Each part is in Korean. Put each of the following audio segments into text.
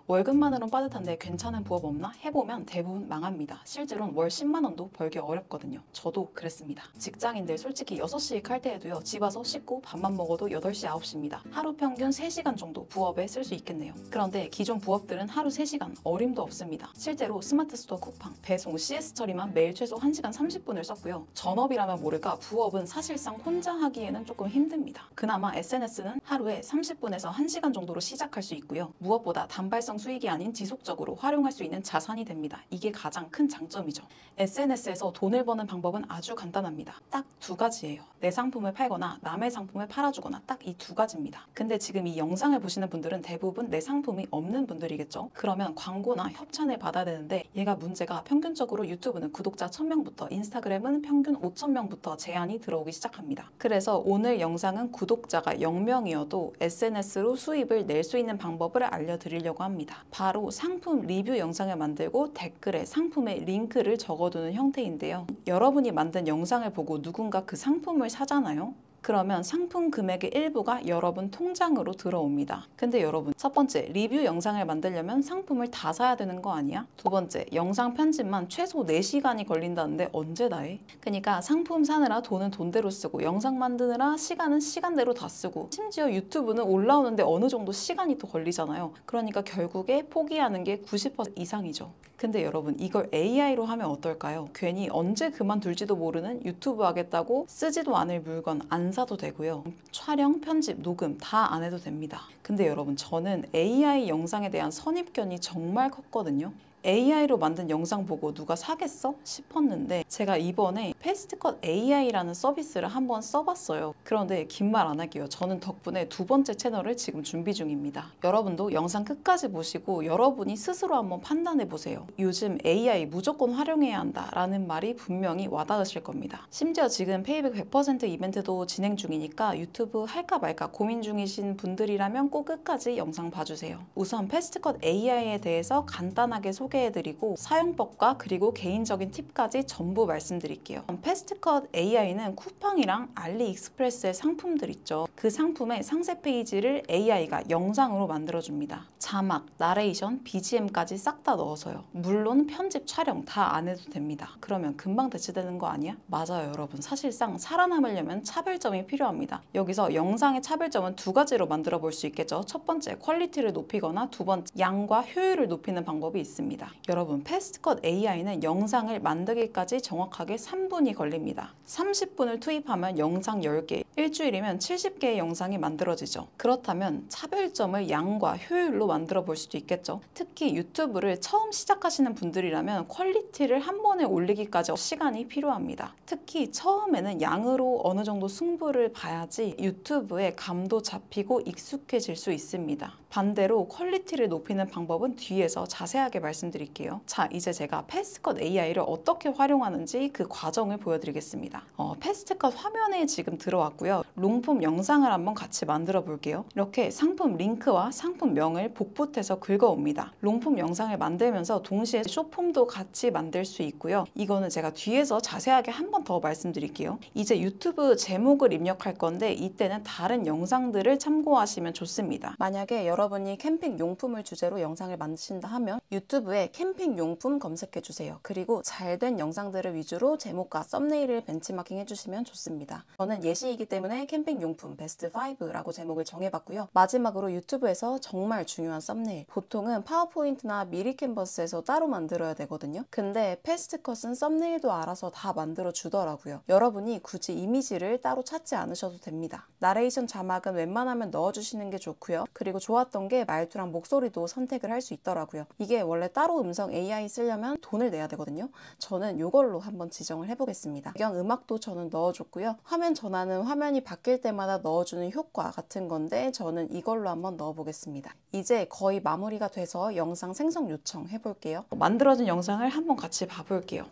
월급만으론 빠듯한데 괜찮은 부업 없나? 해보면 대부분 망합니다. 실제로는 월 10만 원도 벌기 어렵거든요. 저도 그랬습니다. 직장인들 솔직히 6시에 칼퇴해도요. 집 와서 씻고 밥만 먹어도 8시, 9시입니다. 하루 평균 3시간 정도 부업에 쓸 수 있겠네요. 그런데 기존 부업들은 하루 3시간, 어림도 없습니다. 실제로 스마트 스토어 쿠팡, 배송, CS 처리만 매일 최소 1시간 30분을 썼고요. 전업이라면 모를까 부업은 사실상 혼자 하기에는 조금 힘듭니다. 그나마 SNS는 하루에 30분에서 1시간 정도로 시작할 수 있고요. 무엇보다 단발성 수익이 아닌 지속적으로 활용할 수 있는 자산이 됩니다. 이게 가장 큰 장점이죠. SNS에서 돈을 버는 방법은 아주 간단합니다. 딱 2가지예요. 내 상품을 팔거나 남의 상품을 팔아주거나 딱 이 2가지입니다. 근데 지금 이 영상을 보시는 분들은 대부분 내 상품이 없는 분들이겠죠. 그러면 광고나 협찬을 받아야 되는데 얘가 문제가 평균적으로 유튜브는 구독자 1000명부터 인스타그램은 평균 5000명부터 제한이 들어오기 시작합니다. 그래서 오늘 영상은 구독자가 0명이어도 SNS로 수입을 낼 수 있는 방법을 알려드리려고 합니다. 바로 상품 리뷰 영상을 만들고 댓글에 상품의 링크를 적어두는 형태인데요. 여러분이 만든 영상을 보고 누군가 그 상품을 사잖아요. 그러면 상품 금액의 일부가 여러분 통장으로 들어옵니다. 근데 여러분, 첫 번째, 리뷰 영상을 만들려면 상품을 다 사야 되는 거 아니야? 두 번째, 영상 편집만 최소 4시간이 걸린다는데 언제 다 해? 그러니까 상품 사느라 돈은 돈대로 쓰고 영상 만드느라 시간은 시간대로 다 쓰고 심지어 유튜브는 올라오는데 어느 정도 시간이 또 걸리잖아요. 그러니까 결국에 포기하는 게 90% 이상이죠. 근데 여러분, 이걸 AI로 하면 어떨까요? 괜히 언제 그만둘지도 모르는 유튜브 하겠다고 쓰지도 않을 물건 안 사도 되고요. 촬영, 편집, 녹음 다 안 해도 됩니다. 근데 여러분, 저는 AI 영상에 대한 선입견이 정말 컸거든요. AI로 만든 영상 보고 누가 사겠어? 싶었는데 제가 이번에 패스트컷 AI라는 서비스를 한번 써봤어요. 그런데 긴 말 안 할게요. 저는 덕분에 2번째 채널을 지금 준비 중입니다. 여러분도 영상 끝까지 보시고 여러분이 스스로 한번 판단해보세요. 요즘 AI 무조건 활용해야 한다라는 말이 분명히 와닿으실 겁니다. 심지어 지금 페이백 100% 이벤트도 진행 중이니까 유튜브 할까 말까 고민 중이신 분들이라면 꼭 끝까지 영상 봐주세요. 우선 패스트컷 AI에 대해서 간단하게 소개해드리고 사용법과 그리고 개인적인 팁까지 전부 말씀드릴게요. 패스트컷 AI는 쿠팡이랑 알리익스프레스의 상품들 있죠. 그 상품의 상세 페이지를 AI가 영상으로 만들어줍니다. 자막, 나레이션, BGM까지 싹 다 넣어서요. 물론 편집, 촬영 다 안 해도 됩니다. 그러면 금방 대체되는 거 아니야? 맞아요, 여러분. 사실상 살아남으려면 차별점이 필요합니다. 여기서 영상의 차별점은 2가지로 만들어 볼 수 있겠죠. 첫 번째, 퀄리티를 높이거나 두 번째, 양과 효율을 높이는 방법이 있습니다. 여러분, 패스트컷 AI는 영상을 만들기까지 정확하게 3분이 걸립니다. 30분을 투입하면 영상 10개, 일주일이면 70개의 영상이 만들어지죠. 그렇다면 차별점을 양과 효율로 만들어 볼 수도 있겠죠. 특히 유튜브를 처음 시작하시는 분들이라면 퀄리티를 한 번에 올리기까지 시간이 필요합니다. 특히 처음에는 양으로 어느 정도 승부를 봐야지 유튜브에 감도 잡히고 익숙해질 수 있습니다. 반대로 퀄리티를 높이는 방법은 뒤에서 자세하게 말씀드릴게요. 자, 이제 제가 패스트컷 AI를 어떻게 활용하는지 그 과정을 보여드리겠습니다. 패스트컷 화면에 지금 들어왔고요. 롱폼 영상을 한번 같이 만들어 볼게요. 이렇게 상품 링크와 상품명을 복붙해서 긁어옵니다. 롱폼 영상을 만들면서 동시에 숏폼도 같이 만들 수 있고요. 이거는 제가 뒤에서 자세하게 한 번 더 말씀드릴게요. 이제 유튜브 제목을 입력할 건데 이때는 다른 영상들을 참고하시면 좋습니다. 만약에 여러분이 캠핑 용품을 주제로 영상을 만드신다 하면 유튜브에 캠핑 용품 검색해 주세요. 그리고 잘된 영상들을 위주로 제목과 썸네일을 벤치마킹 해주시면 좋습니다. 저는 예시이기 때문에 캠핑 용품 베스트 5라고 제목을 정해봤고요. 마지막으로 유튜브에서 정말 중요한 썸네일, 보통은 파워포인트나 미리 캔버스에서 따로 만들어야 되거든요. 근데 패스트컷은 썸네일도 알아서 다 만들어 주더라고요. 여러분이 굳이 이미지를 따로 찾지 않으셔도 됩니다. 나레이션 자막은 웬만하면 넣어주시는 게 좋고요. 그리고 좋았던 게 말투랑 목소리도 선택을 할 수 있더라고요. 이게 원래 따로 음성 AI 쓰려면 돈을 내야 되거든요. 저는 이걸로 한번 지정을 해보겠습니다. 배경 음악도 저는 넣어줬고요. 화면 전환은 화면이 바뀔 때마다 넣어주는 효과 같은 건데 저는 이걸로 한번 넣어보겠습니다. 이제 거의 마무리가 돼서 영상 생성 요청 해볼게요. 만들어진 영상을 한번 같이 봐볼게요.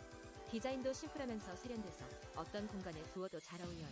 디자인도 심플하면서 세련돼서 어떤 공간에 두어도 잘 어울려요.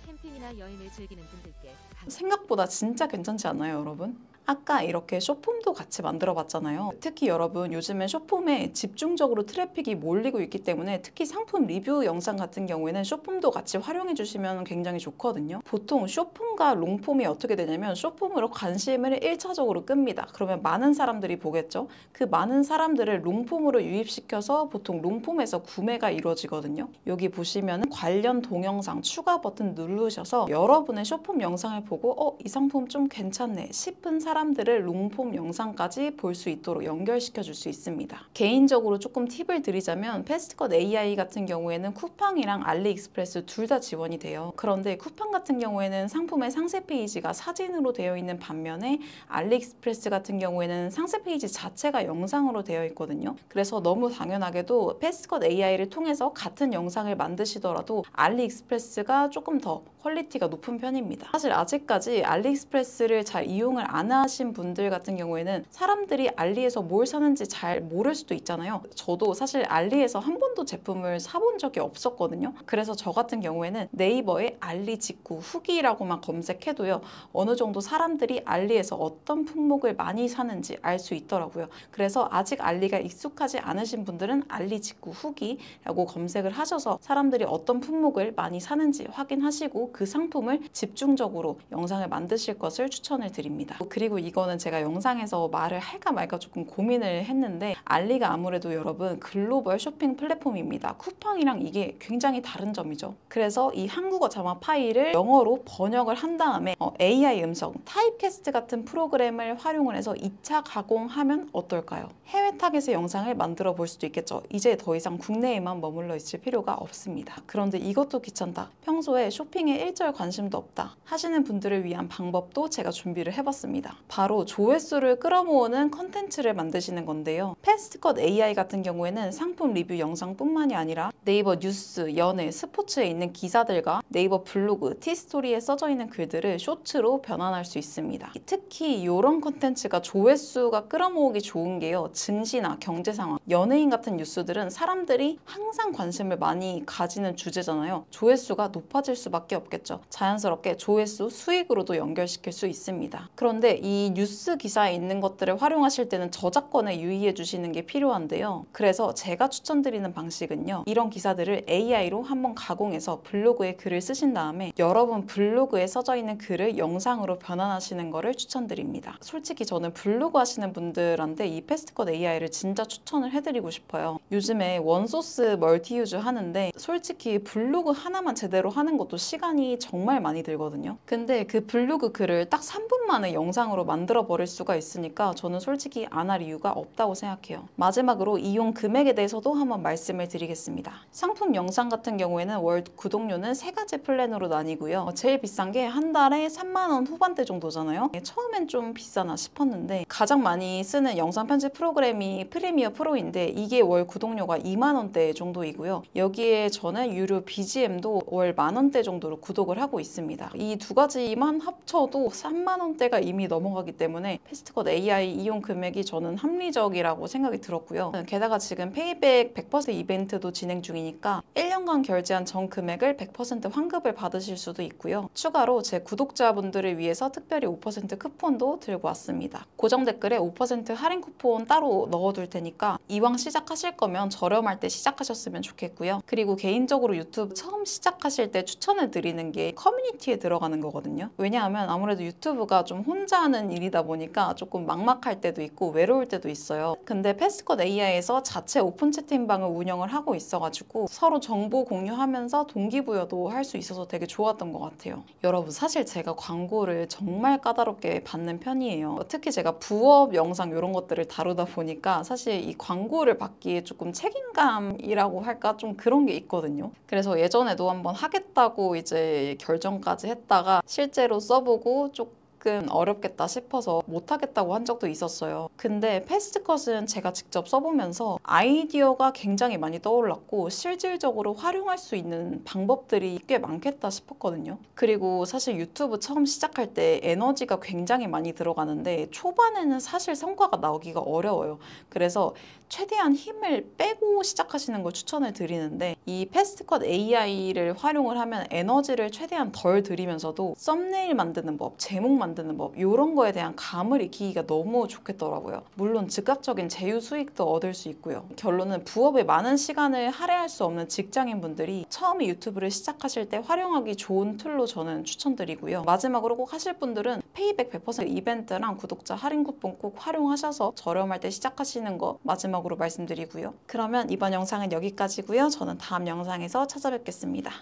캠핑이나 여행을 즐기는 분들께 생각보다 진짜 괜찮지 않나요, 여러분? 아까 이렇게 숏폼도 같이 만들어 봤잖아요. 특히 여러분 요즘엔 숏폼에 집중적으로 트래픽이 몰리고 있기 때문에 특히 상품 리뷰 영상 같은 경우에는 숏폼도 같이 활용해 주시면 굉장히 좋거든요. 보통 숏폼과 롱폼이 어떻게 되냐면 숏폼으로 관심을 1차적으로 끕니다. 그러면 많은 사람들이 보겠죠. 그 많은 사람들을 롱폼으로 유입시켜서 보통 롱폼에서 구매가 이루어지거든요. 여기 보시면 관련 동영상 추가 버튼 누르셔서 여러분의 숏폼 영상을 보고 이 상품 좀 괜찮네 싶은 사람들을 롱폼 영상까지 볼 수 있도록 연결시켜 줄 수 있습니다. 개인적으로 조금 팁을 드리자면 패스트컷 AI 같은 경우에는 쿠팡이랑 알리익스프레스 둘 다 지원이 돼요. 그런데 쿠팡 같은 경우에는 상품의 상세 페이지가 사진으로 되어 있는 반면에 알리익스프레스 같은 경우에는 상세 페이지 자체가 영상으로 되어 있거든요. 그래서 너무 당연하게도 패스트컷 AI를 통해서 같은 영상을 만드시더라도 알리익스프레스가 조금 더 퀄리티가 높은 편입니다. 사실 아직까지 알리익스프레스를 잘 이용을 안 하신 분들 같은 경우에는 사람들이 알리에서 뭘 사는지 잘 모를 수도 있잖아요. 저도 사실 알리에서 한 번도 제품을 사본 적이 없었거든요. 그래서 저 같은 경우에는 네이버에 알리 직구 후기라고만 검색해도요. 어느 정도 사람들이 알리에서 어떤 품목을 많이 사는지 알 수 있더라고요. 그래서 아직 알리가 익숙하지 않으신 분들은 알리 직구 후기라고 검색을 하셔서 사람들이 어떤 품목을 많이 사는지 확인하시고 그 상품을 집중적으로 영상을 만드실 것을 추천을 드립니다. 그리고 이거는 제가 영상에서 말을 할까 말까 조금 고민을 했는데 알리가 아무래도 여러분 글로벌 쇼핑 플랫폼입니다. 쿠팡이랑 이게 굉장히 다른 점이죠. 그래서 이 한국어 자막 파일을 영어로 번역을 한 다음에 AI 음성, 타입캐스트 같은 프로그램을 활용을 해서 2차 가공하면 어떨까요? 해외 타겟의 영상을 만들어 볼 수도 있겠죠. 이제 더 이상 국내에만 머물러 있을 필요가 없습니다. 그런데 이것도 귀찮다. 평소에 쇼핑에 일절 관심도 없다 하시는 분들을 위한 방법도 제가 준비를 해봤습니다. 바로 조회수를 끌어모으는 컨텐츠를 만드시는 건데요. 패스트컷 AI 같은 경우에는 상품 리뷰 영상뿐만이 아니라 네이버 뉴스, 연예, 스포츠에 있는 기사들과 네이버 블로그, 티스토리에 써져 있는 글들을 쇼츠로 변환할 수 있습니다. 특히 이런 컨텐츠가 조회수가 끌어모으기 좋은 게요. 증시나 경제 상황, 연예인 같은 뉴스들은 사람들이 항상 관심을 많이 가지는 주제잖아요. 조회수가 높아질 수밖에 없겠죠. 자연스럽게 조회수, 수익으로도 연결시킬 수 있습니다. 그런데 이 뉴스 기사에 있는 것들을 활용하실 때는 저작권에 유의해 주시는 게 필요한데요. 그래서 제가 추천드리는 방식은요. 이런 기사들을 AI로 한번 가공해서 블로그에 글을 쓰신 다음에 여러분 블로그에 써져 있는 글을 영상으로 변환하시는 거를 추천드립니다. 솔직히 저는 블로그 하시는 분들한테 이 패스트컷 AI를 진짜 추천을 해드리고 싶어요. 요즘에 원소스 멀티유즈 하는데 솔직히 블로그 하나만 제대로 하는 것도 시간이 정말 많이 들거든요. 근데 그 블로그 글을 딱 3분 만에 영상으로 만들어 버릴 수가 있으니까 저는 솔직히 안 할 이유가 없다고 생각해요. 마지막으로 이용 금액에 대해서도 한번 말씀을 드리겠습니다. 상품 영상 같은 경우에는 월 구독료는 3가지 플랜으로 나뉘고요. 제일 비싼 게 한 달에 3만 원 후반대 정도잖아요. 처음엔 좀 비싸나 싶었는데 가장 많이 쓰는 영상 편집 프로그램이 프리미어 프로인데 이게 월 구독료가 2만 원대 정도이고요. 여기에 저는 유료 BGM도 월 10,000원대 정도로 구독을 하고 있습니다. 이 두 가지만 합쳐도 3만 원대가 이미 넘어가기 때문에 패스트컷 AI 이용 금액이 저는 합리적이라고 생각이 들었고요. 게다가 지금 페이백 100% 이벤트도 진행 중이니까 1년간 결제한 전 금액을 100% 환급을 받으실 수도 있고요. 추가로 제 구독자분들을 위해서 특별히 5% 쿠폰도 들고 왔습니다. 고정 댓글에 5% 할인 쿠폰 따로 넣어둘 테니까 이왕 시작하실 거면 저렴할 때 시작하셨으면 좋겠고요. 그리고 개인적으로 유튜브 처음 시작하실 때 추천을 드리는 게 커뮤니티에 들어가는 거거든요. 왜냐하면 아무래도 유튜브가 좀 혼자 하는 일이다 보니까 조금 막막할 때도 있고 외로울 때도 있어요. 근데 패스트컷 AI에서 자체 오픈 채팅방을 운영을 하고 있어가지고 서로 정보 공유하면서 동기부여도 할 수 있어서 되게 좋았던 것 같아요. 여러분 사실 제가 광고를 정말 까다롭게 받는 편이에요. 특히 제가 부업 영상 이런 것들을 다루다 보니까 사실 이 광고를 받기에 조금 책임감이라고 할까 좀 그런 게 있거든요. 그래서 예전에도 한번 하겠다고 이제 결정까지 했다가 실제로 써보고 조금 어렵겠다 싶어서 못하겠다고 한 적도 있었어요. 근데 패스트컷은 제가 직접 써보면서 아이디어가 굉장히 많이 떠올랐고 실질적으로 활용할 수 있는 방법들이 꽤 많겠다 싶었거든요. 그리고 사실 유튜브 처음 시작할 때 에너지가 굉장히 많이 들어가는데 초반에는 사실 성과가 나오기가 어려워요. 그래서 최대한 힘을 빼고 시작하시는 걸 추천을 드리는데 이 패스트컷 AI를 활용을 하면 에너지를 최대한 덜 들이면서도 썸네일 만드는 법, 제목 만드는 법 이런 거에 대한 감을 익히기가 너무 좋겠더라고요. 물론 즉각적인 제휴 수익도 얻을 수 있고요. 결론은 부업에 많은 시간을 할애할 수 없는 직장인분들이 처음에 유튜브를 시작하실 때 활용하기 좋은 툴로 저는 추천드리고요. 마지막으로 꼭 하실 분들은 페이백 100% 이벤트랑 구독자 할인 쿠폰 꼭 활용하셔서 저렴할 때 시작하시는 거 마지막으로 말씀드리고요. 그러면 이번 영상은 여기까지고요. 저는 다음 영상에서 찾아뵙겠습니다.